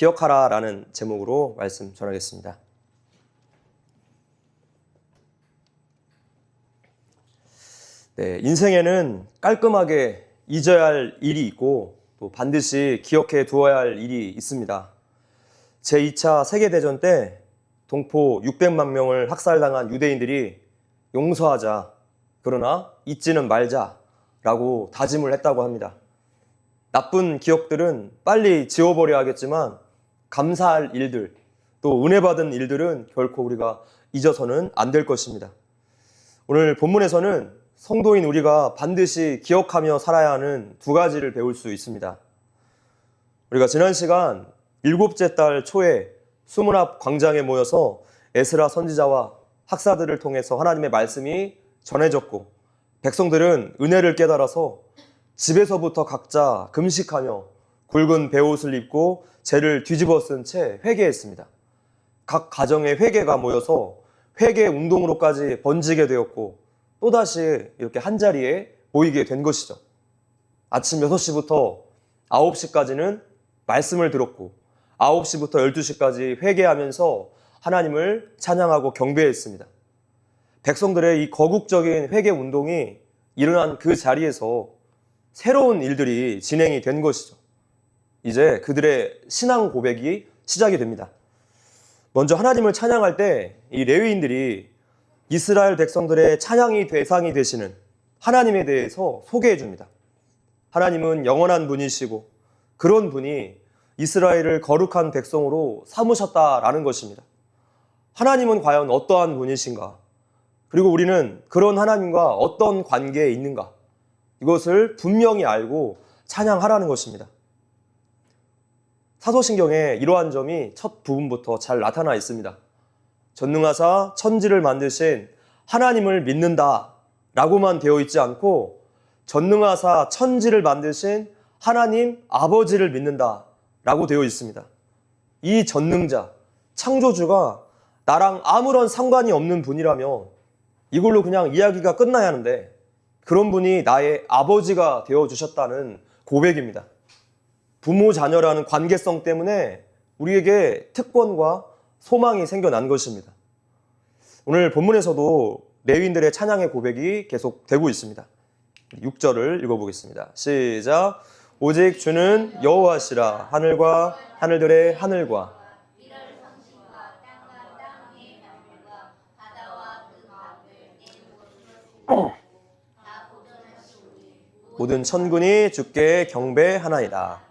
기억하라 라는 제목으로 말씀 전하겠습니다. 네, 인생에는 깔끔하게 잊어야 할 일이 있고 또 반드시 기억해 두어야 할 일이 있습니다. 제2차 세계대전 때 동포 600만 명을 학살당한 유대인들이 용서하자, 그러나 잊지는 말자 라고 다짐을 했다고 합니다. 나쁜 기억들은 빨리 지워버려야 하겠지만 감사할 일들, 또 은혜 받은 일들은 결코 우리가 잊어서는 안 될 것입니다. 오늘 본문에서는 성도인 우리가 반드시 기억하며 살아야 하는 두 가지를 배울 수 있습니다. 우리가 지난 시간 7째 달 초에 수문 앞 광장에 모여서 에스라 선지자와 학사들을 통해서 하나님의 말씀이 전해졌고 백성들은 은혜를 깨달아서 집에서부터 각자 금식하며 굵은 베옷을 입고 죄를 뒤집어 쓴 채 회개했습니다. 각 가정의 회개가 모여서 회개 운동으로까지 번지게 되었고 또다시 이렇게 한자리에 모이게 된 것이죠. 아침 6시부터 9시까지는 말씀을 들었고 9시부터 12시까지 회개하면서 하나님을 찬양하고 경배했습니다. 백성들의 이 거국적인 회개 운동이 일어난 그 자리에서 새로운 일들이 진행이 된 것이죠. 이제 그들의 신앙 고백이 시작이 됩니다. 먼저 하나님을 찬양할 때 이 레위인들이 이스라엘 백성들의 찬양이 대상이 되시는 하나님에 대해서 소개해 줍니다. 하나님은 영원한 분이시고 그런 분이 이스라엘을 거룩한 백성으로 삼으셨다라는 것입니다. 하나님은 과연 어떠한 분이신가? 그리고 우리는 그런 하나님과 어떤 관계에 있는가? 이것을 분명히 알고 찬양하라는 것입니다. 사도신경에 이러한 점이 첫 부분부터 잘 나타나 있습니다. 전능하사 천지를 만드신 하나님을 믿는다 라고만 되어 있지 않고 전능하사 천지를 만드신 하나님 아버지를 믿는다 라고 되어 있습니다. 이 전능자, 창조주가 나랑 아무런 상관이 없는 분이라면 이걸로 그냥 이야기가 끝나야 하는데 그런 분이 나의 아버지가 되어주셨다는 고백입니다. 부모 자녀라는 관계성 때문에 우리에게 특권과 소망이 생겨난 것입니다. 오늘 본문에서도 레위인들의 찬양의 고백이 계속되고 있습니다. 6절을 읽어보겠습니다. 시작. 오직 주는 여호와시라. 하늘과 하늘들의 하늘과 모든 천군이 주께 경배하나이다.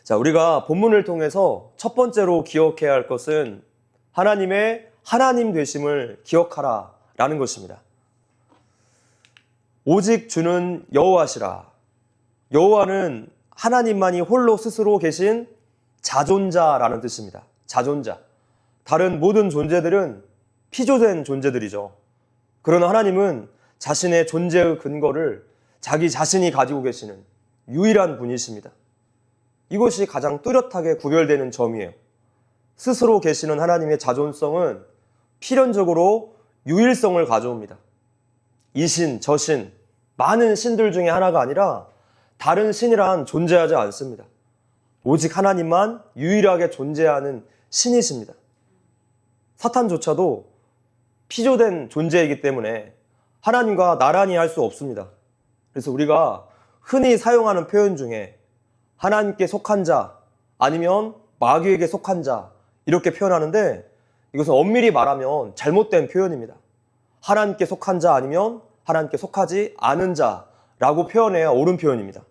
자, 우리가 본문을 통해서 첫 번째로 기억해야 할 것은 하나님의 하나님 되심을 기억하라 라는 것입니다. 오직 주는 여호와시라. 여호와는 하나님만이 홀로 스스로 계신 자존자라는 뜻입니다. 자존자. 다른 모든 존재들은 피조된 존재들이죠. 그러나 하나님은 자신의 존재의 근거를 자기 자신이 가지고 계시는 유일한 분이십니다. 이것이 가장 뚜렷하게 구별되는 점이에요. 스스로 계시는 하나님의 자존성은 필연적으로 유일성을 가져옵니다. 이 신, 저 신, 많은 신들 중에 하나가 아니라 다른 신이란 존재하지 않습니다. 오직 하나님만 유일하게 존재하는 신이십니다. 사탄조차도 피조된 존재이기 때문에 하나님과 나란히 할 수 없습니다. 그래서 우리가 흔히 사용하는 표현 중에 하나님께 속한 자 아니면 마귀에게 속한 자 이렇게 표현하는데 이것은 엄밀히 말하면 잘못된 표현입니다. 하나님께 속한 자 아니면 하나님께 속하지 않은 자라고 표현해야 옳은 표현입니다.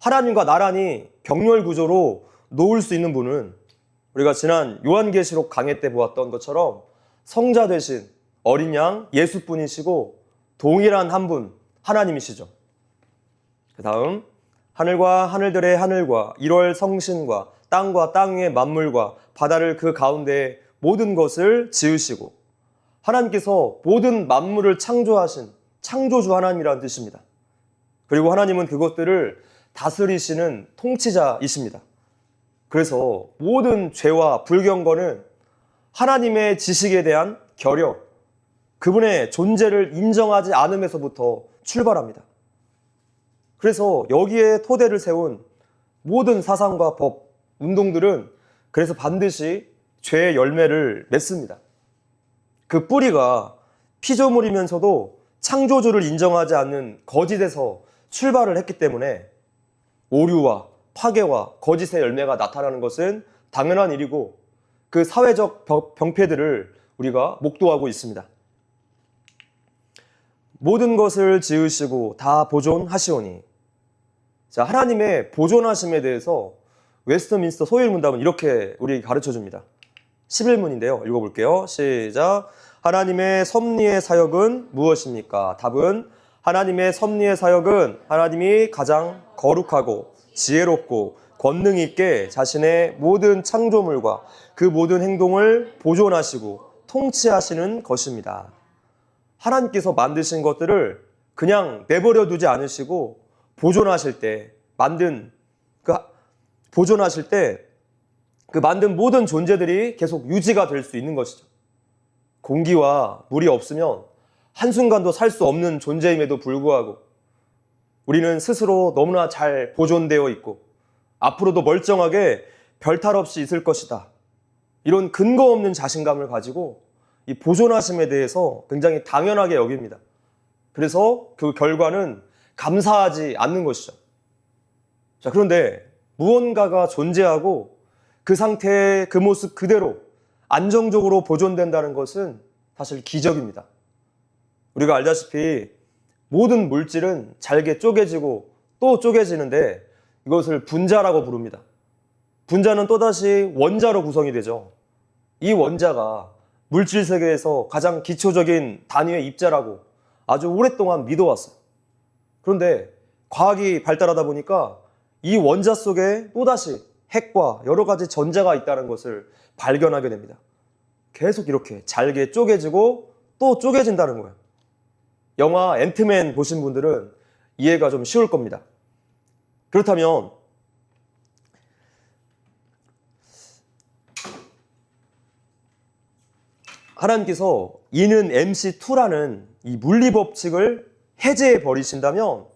하나님과 나란히 병렬 구조로 놓을 수 있는 분은 우리가 지난 요한계시록 강해 때 보았던 것처럼 성자 되신 어린 양 예수뿐이시고 동일한 한 분 하나님이시죠. 그 다음 하늘과 하늘들의 하늘과 1월 성신과 땅과 땅 위의 만물과 바다를 그 가운데에 모든 것을 지으시고 하나님께서 모든 만물을 창조하신 창조주 하나님이라는 뜻입니다. 그리고 하나님은 그것들을 다스리시는 통치자이십니다. 그래서 모든 죄와 불경건은 하나님의 지식에 대한 결여, 그분의 존재를 인정하지 않음에서부터 출발합니다. 그래서 여기에 토대를 세운 모든 사상과 법, 운동들은 그래서 반드시 죄의 열매를 맺습니다. 그 뿌리가 피조물이면서도 창조주를 인정하지 않는 거짓에서 출발을 했기 때문에 오류와 파괴와 거짓의 열매가 나타나는 것은 당연한 일이고 그 사회적 병폐들을 우리가 목도하고 있습니다. 모든 것을 지으시고 다 보존하시오니. 자, 하나님의 보존하심에 대해서 웨스트민스터 소요일 문답은 이렇게 우리 가르쳐 줍니다. 11문인데요. 읽어볼게요. 시작. 하나님의 섭리의 사역은 무엇입니까? 답은 하나님의 섭리의 사역은 하나님이 가장 거룩하고 지혜롭고 권능 있게 자신의 모든 창조물과 그 모든 행동을 보존하시고 통치하시는 것입니다. 하나님께서 만드신 것들을 그냥 내버려 두지 않으시고 보존하실 때 그 만든 모든 존재들이 계속 유지가 될 수 있는 것이죠. 공기와 물이 없으면 한순간도 살 수 없는 존재임에도 불구하고 우리는 스스로 너무나 잘 보존되어 있고 앞으로도 멀쩡하게 별탈 없이 있을 것이다. 이런 근거 없는 자신감을 가지고 이 보존하심에 대해서 굉장히 당연하게 여깁니다. 그래서 그 결과는 감사하지 않는 것이죠. 자, 그런데 무언가가 존재하고 그 상태의 그 모습 그대로 안정적으로 보존된다는 것은 사실 기적입니다. 우리가 알다시피 모든 물질은 잘게 쪼개지고 또 쪼개지는데 이것을 분자라고 부릅니다. 분자는 또다시 원자로 구성이 되죠. 이 원자가 물질 세계에서 가장 기초적인 단위의 입자라고 아주 오랫동안 믿어왔어요. 그런데 과학이 발달하다 보니까 이 원자 속에 또다시 핵과 여러 가지 전자가 있다는 것을 발견하게 됩니다. 계속 이렇게 잘게 쪼개지고 또 쪼개진다는 거예요. 영화 앤트맨 보신 분들은 이해가 좀 쉬울 겁니다. 그렇다면 하나님께서 이는 MC2라는 이 물리 법칙을 해제해 버리신다면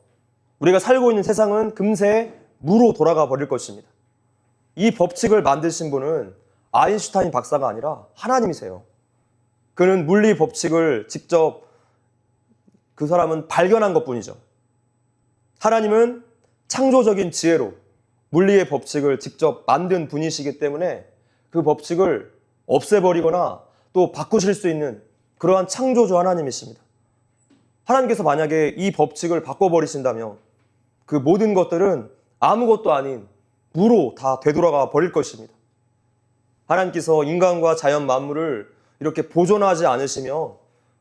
우리가 살고 있는 세상은 금세 무로 돌아가 버릴 것입니다. 이 법칙을 만드신 분은 아인슈타인 박사가 아니라 하나님이세요. 그는 물리 법칙을 직접 그 사람은 발견한 것뿐이죠. 하나님은 창조적인 지혜로 물리의 법칙을 직접 만든 분이시기 때문에 그 법칙을 없애버리거나 또 바꾸실 수 있는 그러한 창조주 하나님이십니다. 하나님께서 만약에 이 법칙을 바꿔버리신다면 그 모든 것들은 아무것도 아닌 무로 다 되돌아가 버릴 것입니다. 하나님께서 인간과 자연 만물을 이렇게 보존하지 않으시면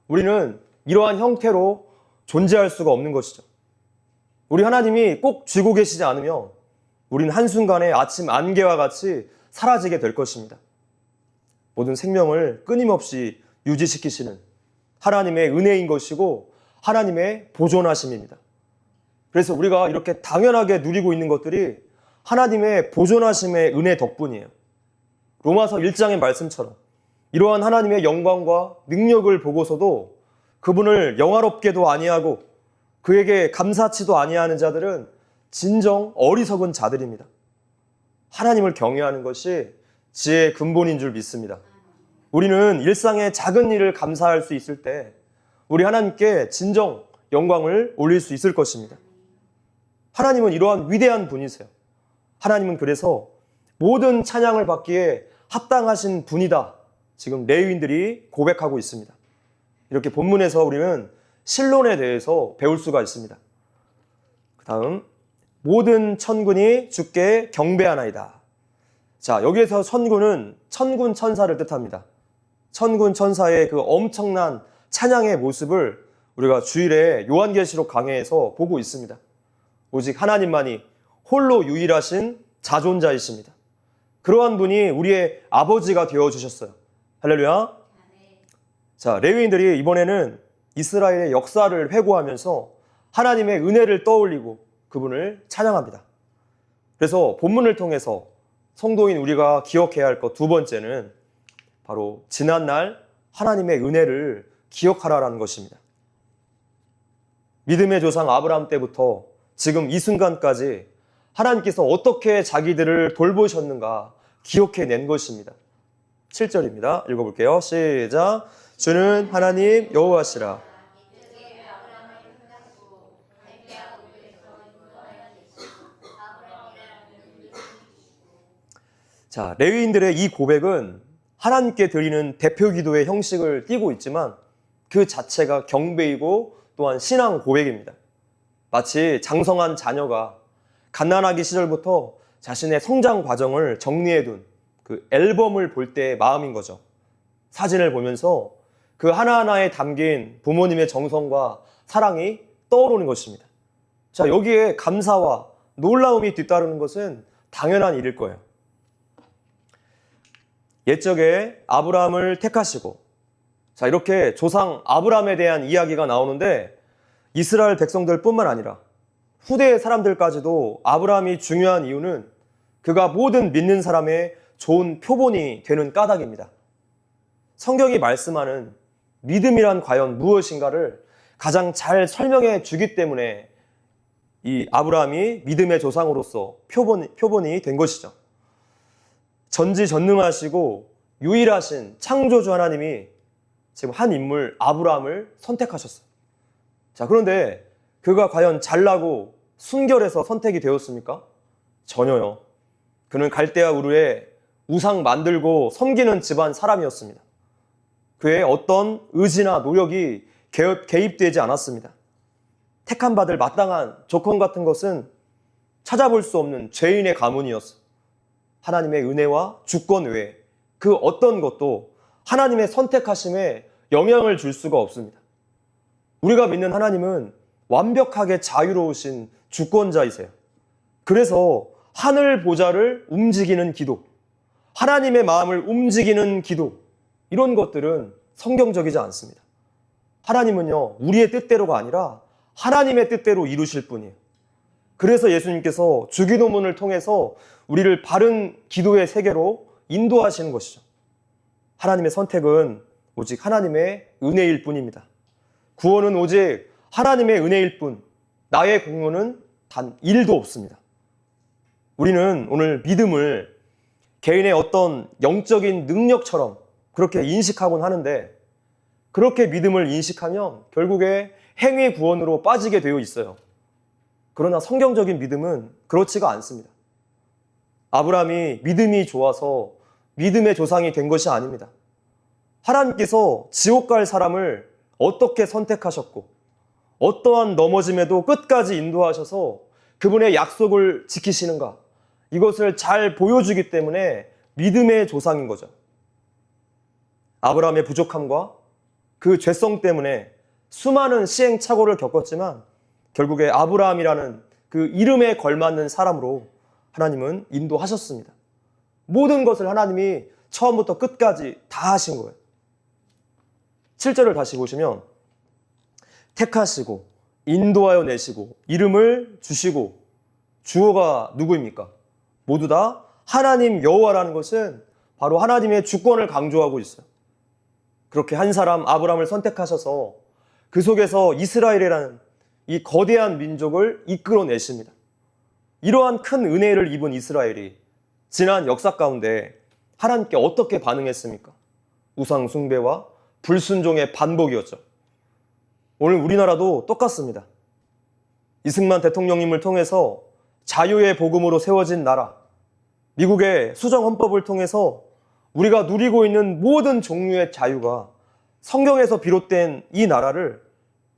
우리는 이러한 형태로 존재할 수가 없는 것이죠. 우리 하나님이 꼭 쥐고 계시지 않으면 우리는 한순간에 아침 안개와 같이 사라지게 될 것입니다. 모든 생명을 끊임없이 유지시키시는 하나님의 은혜인 것이고 하나님의 보존하심입니다. 그래서 우리가 이렇게 당연하게 누리고 있는 것들이 하나님의 보존하심의 은혜 덕분이에요. 로마서 1장의 말씀처럼 이러한 하나님의 영광과 능력을 보고서도 그분을 영화롭게도 아니하고 그에게 감사치도 아니하는 자들은 진정 어리석은 자들입니다. 하나님을 경외하는 것이 지혜의 근본인 줄 믿습니다. 우리는 일상의 작은 일을 감사할 수 있을 때 우리 하나님께 진정 영광을 올릴 수 있을 것입니다. 하나님은 이러한 위대한 분이세요. 하나님은 그래서 모든 찬양을 받기에 합당하신 분이다. 지금 레위인들이 고백하고 있습니다. 이렇게 본문에서 우리는 신론에 대해서 배울 수가 있습니다. 그 다음 모든 천군이 주께 경배하나이다. 자, 여기에서 천군은 천군 천사를 뜻합니다. 천군 천사의 그 엄청난 찬양의 모습을 우리가 주일에 요한계시록 강해에서 보고 있습니다. 오직 하나님만이 홀로 유일하신 자존자이십니다. 그러한 분이 우리의 아버지가 되어주셨어요. 할렐루야. 자, 레위인들이 이번에는 이스라엘의 역사를 회고하면서 하나님의 은혜를 떠올리고 그분을 찬양합니다. 그래서 본문을 통해서 성도인 우리가 기억해야 할 것 두 번째는 바로 지난날 하나님의 은혜를 기억하라라는 것입니다. 믿음의 조상 아브라함 때부터 지금 이 순간까지 하나님께서 어떻게 자기들을 돌보셨는가 기억해낸 것입니다. 7절입니다. 읽어볼게요. 시작. 주는 하나님 여호와시라. 자, 레위인들의 이 고백은 하나님께 드리는 대표 기도의 형식을 띠고 있지만 그 자체가 경배이고 또한 신앙 고백입니다. 마치 장성한 자녀가 갓난아기 시절부터 자신의 성장 과정을 정리해둔 그 앨범을 볼 때의 마음인 거죠. 사진을 보면서 그 하나하나에 담긴 부모님의 정성과 사랑이 떠오르는 것입니다. 자, 여기에 감사와 놀라움이 뒤따르는 것은 당연한 일일 거예요. 옛적에 아브라함을 택하시고, 자, 이렇게 조상 아브라함에 대한 이야기가 나오는데 이스라엘 백성들뿐만 아니라 후대의 사람들까지도 아브라함이 중요한 이유는 그가 모든 믿는 사람의 좋은 표본이 되는 까닭입니다. 성경이 말씀하는 믿음이란 과연 무엇인가를 가장 잘 설명해 주기 때문에 이 아브라함이 믿음의 조상으로서 표본이 된 것이죠. 전지전능하시고 유일하신 창조주 하나님이 지금 한 인물 아브라함을 선택하셨어요. 자, 그런데 그가 과연 잘나고 순결해서 선택이 되었습니까? 전혀요. 그는 갈대아 우르에 우상 만들고 섬기는 집안 사람이었습니다. 그의 어떤 의지나 노력이 개입되지 않았습니다. 택함 받을 마땅한 조건 같은 것은 찾아볼 수 없는 죄인의 가문이었어. 하나님의 은혜와 주권 외에 그 어떤 것도 하나님의 선택하심에 영향을 줄 수가 없습니다. 우리가 믿는 하나님은 완벽하게 자유로우신 주권자이세요. 그래서 하늘 보좌를 움직이는 기도, 하나님의 마음을 움직이는 기도, 이런 것들은 성경적이지 않습니다. 하나님은요, 우리의 뜻대로가 아니라 하나님의 뜻대로 이루실 분이에요. 그래서 예수님께서 주기도문을 통해서 우리를 바른 기도의 세계로 인도하시는 것이죠. 하나님의 선택은 오직 하나님의 은혜일 뿐입니다. 구원은 오직 하나님의 은혜일 뿐, 나의 공로는 단 1도 없습니다. 우리는 오늘 믿음을 개인의 어떤 영적인 능력처럼 그렇게 인식하곤 하는데, 그렇게 믿음을 인식하면 결국에 행위 구원으로 빠지게 되어 있어요. 그러나 성경적인 믿음은 그렇지가 않습니다. 아브라함이 믿음이 좋아서 믿음의 조상이 된 것이 아닙니다. 하나님께서 지옥 갈 사람을 어떻게 선택하셨고 어떠한 넘어짐에도 끝까지 인도하셔서 그분의 약속을 지키시는가, 이것을 잘 보여주기 때문에 믿음의 조상인 거죠. 아브라함의 부족함과 그 죄성 때문에 수많은 시행착오를 겪었지만 결국에 아브라함이라는 그 이름에 걸맞는 사람으로 하나님은 인도하셨습니다. 모든 것을 하나님이 처음부터 끝까지 다 하신 거예요. 7절을 다시 보시면 택하시고 인도하여 내시고 이름을 주시고, 주어가 누구입니까? 모두 다 하나님 여호와라는 것은 바로 하나님의 주권을 강조하고 있어요. 그렇게 한 사람 아브라함을 선택하셔서 그 속에서 이스라엘이라는 이 거대한 민족을 이끌어내십니다. 이러한 큰 은혜를 입은 이스라엘이 지난 역사 가운데 하나님께 어떻게 반응했습니까? 우상 숭배와 불순종의 반복이었죠. 오늘 우리나라도 똑같습니다. 이승만 대통령님을 통해서 자유의 복음으로 세워진 나라, 미국의 수정헌법을 통해서 우리가 누리고 있는 모든 종류의 자유가 성경에서 비롯된 이 나라를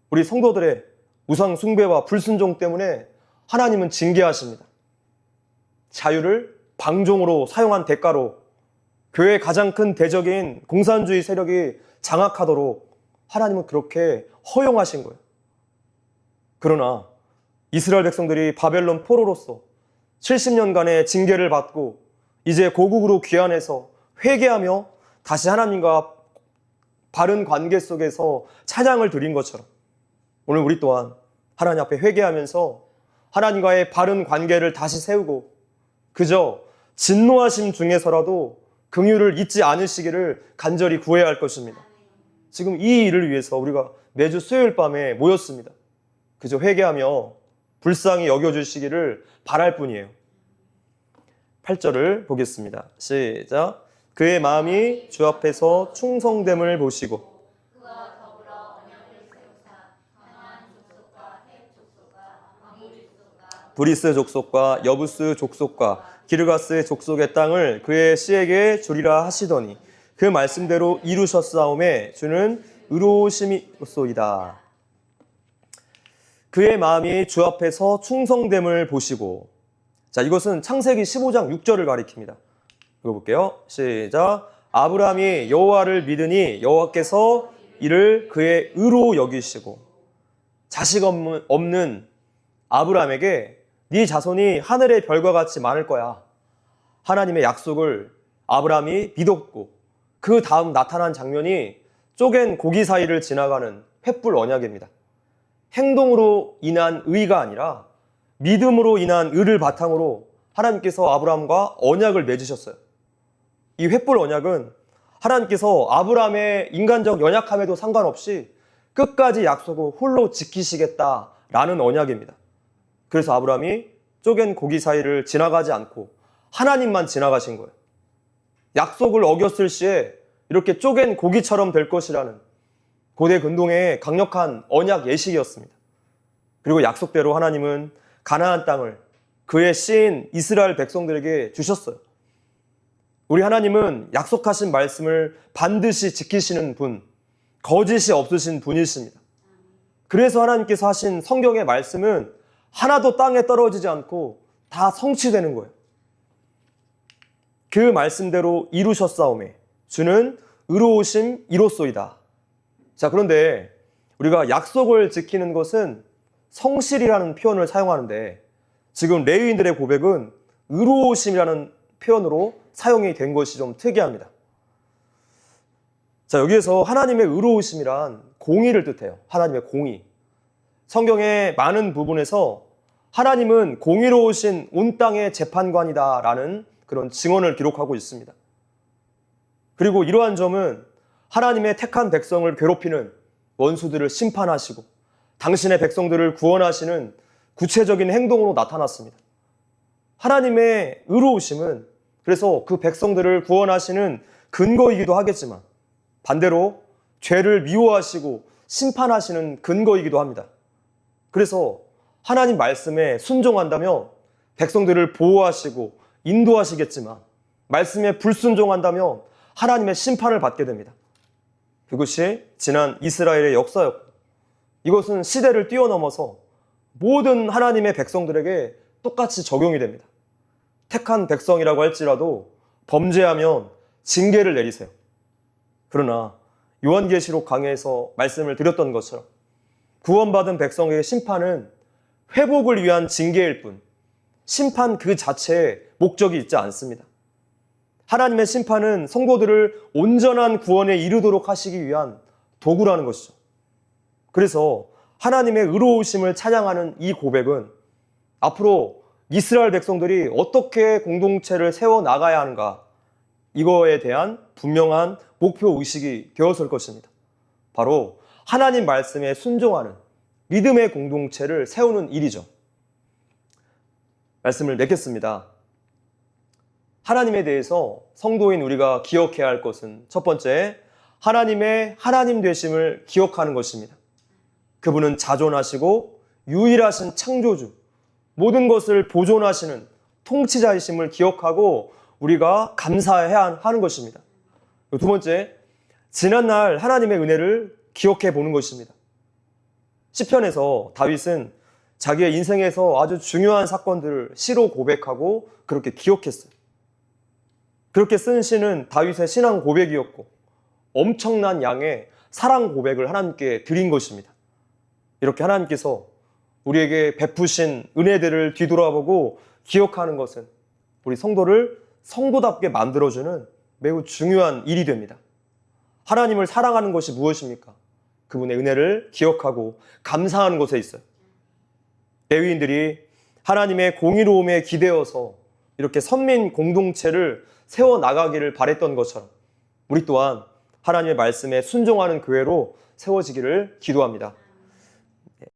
우리 성도들의 우상 숭배와 불순종 때문에 하나님은 징계하십니다. 자유를 방종으로 사용한 대가로 교회의 가장 큰 대적인 공산주의 세력이 장악하도록 하나님은 그렇게 허용하신 거예요. 그러나 이스라엘 백성들이 바벨론 포로로서 70년간의 징계를 받고 이제 고국으로 귀환해서 회개하며 다시 하나님과 바른 관계 속에서 찬양을 드린 것처럼 오늘 우리 또한 하나님 앞에 회개하면서 하나님과의 바른 관계를 다시 세우고 그저 진노하심 중에서라도 긍휼을 잊지 않으시기를 간절히 구해야 할 것입니다. 지금 이 일을 위해서 우리가 매주 수요일 밤에 모였습니다. 그저 회개하며 불쌍히 여겨주시기를 바랄 뿐이에요. 8절을 보겠습니다. 시작. 그의 마음이 주 앞에서 충성됨을 보시고 브리스 족속과 여부스 족속과 기르가스 족속의 땅을 그의 씨에게 주리라 하시더니 그 말씀대로 이루셨사오매 주는 의로우심이소이다. 그의 마음이 주 앞에서 충성됨을 보시고, 자, 이것은 창세기 15장 6절을 가리킵니다. 읽어볼게요. 시작. 아브라함이 여호와를 믿으니 여호와께서 이를 그의 의로 여기시고, 자식 없는 아브라함에게 네 자손이 하늘의 별과 같이 많을 거야. 하나님의 약속을 아브라함이 믿었고, 그 다음 나타난 장면이 쪼갠 고기 사이를 지나가는 횃불 언약입니다. 행동으로 인한 의가 아니라 믿음으로 인한 의를 바탕으로 하나님께서 아브라함과 언약을 맺으셨어요. 이 횃불 언약은 하나님께서 아브라함의 인간적 연약함에도 상관없이 끝까지 약속을 홀로 지키시겠다라는 언약입니다. 그래서 아브라함이 쪼갠 고기 사이를 지나가지 않고 하나님만 지나가신 거예요. 약속을 어겼을 시에 이렇게 쪼갠 고기처럼 될 것이라는 고대 근동의 강력한 언약 예식이었습니다. 그리고 약속대로 하나님은 가나안 땅을 그의 씨인 이스라엘 백성들에게 주셨어요. 우리 하나님은 약속하신 말씀을 반드시 지키시는 분, 거짓이 없으신 분이십니다. 그래서 하나님께서 하신 성경의 말씀은 하나도 땅에 떨어지지 않고 다 성취되는 거예요. 그 말씀대로 이루셨사오매 주는 의로우심 이로소이다. 자, 그런데 우리가 약속을 지키는 것은 성실이라는 표현을 사용하는데 지금 레위인들의 고백은 의로우심이라는 표현으로 사용이 된 것이 좀 특이합니다. 자, 여기에서 하나님의 의로우심이란 공의를 뜻해요. 하나님의 공의. 성경의 많은 부분에서 하나님은 공의로우신 온 땅의 재판관이다라는 그런 증언을 기록하고 있습니다. 그리고 이러한 점은 하나님의 택한 백성을 괴롭히는 원수들을 심판하시고 당신의 백성들을 구원하시는 구체적인 행동으로 나타났습니다. 하나님의 의로우심은 그래서 그 백성들을 구원하시는 근거이기도 하겠지만 반대로 죄를 미워하시고 심판하시는 근거이기도 합니다. 그래서 하나님 말씀에 순종한다면 백성들을 보호하시고 인도하시겠지만 말씀에 불순종한다면 하나님의 심판을 받게 됩니다. 그것이 지난 이스라엘의 역사였고 이것은 시대를 뛰어넘어서 모든 하나님의 백성들에게 똑같이 적용이 됩니다. 택한 백성이라고 할지라도 범죄하면 징계를 내리세요. 그러나 요한계시록 강해에서 말씀을 드렸던 것처럼 구원받은 백성에게 심판은 회복을 위한 징계일 뿐 심판 그 자체에 목적이 있지 않습니다. 하나님의 심판은 성도들을 온전한 구원에 이르도록 하시기 위한 도구라는 것이죠. 그래서 하나님의 의로우심을 찬양하는 이 고백은 앞으로 이스라엘 백성들이 어떻게 공동체를 세워나가야 하는가 이거에 대한 분명한 목표의식이 되었을 것입니다. 바로 하나님 말씀에 순종하는 믿음의 공동체를 세우는 일이죠. 말씀을 맺겠습니다. 하나님에 대해서 성도인 우리가 기억해야 할 것은 첫 번째, 하나님의 하나님 되심을 기억하는 것입니다. 그분은 자존하시고 유일하신 창조주, 모든 것을 보존하시는 통치자이심을 기억하고 우리가 감사해야 하는 것입니다. 두 번째, 지난날 하나님의 은혜를 기억해 보는 것입니다. 시편에서 다윗은 자기의 인생에서 아주 중요한 사건들을 시로 고백하고 그렇게 기억했어요. 그렇게 쓴 시는 다윗의 신앙 고백이었고 엄청난 양의 사랑 고백을 하나님께 드린 것입니다. 이렇게 하나님께서 우리에게 베푸신 은혜들을 뒤돌아보고 기억하는 것은 우리 성도를 성도답게 만들어주는 매우 중요한 일이 됩니다. 하나님을 사랑하는 것이 무엇입니까? 그분의 은혜를 기억하고 감사하는 것에 있어요. 레위인들이 하나님의 공의로움에 기대어서 이렇게 선민 공동체를 세워나가기를 바랬던 것처럼 우리 또한 하나님의 말씀에 순종하는 교회로 세워지기를 기도합니다.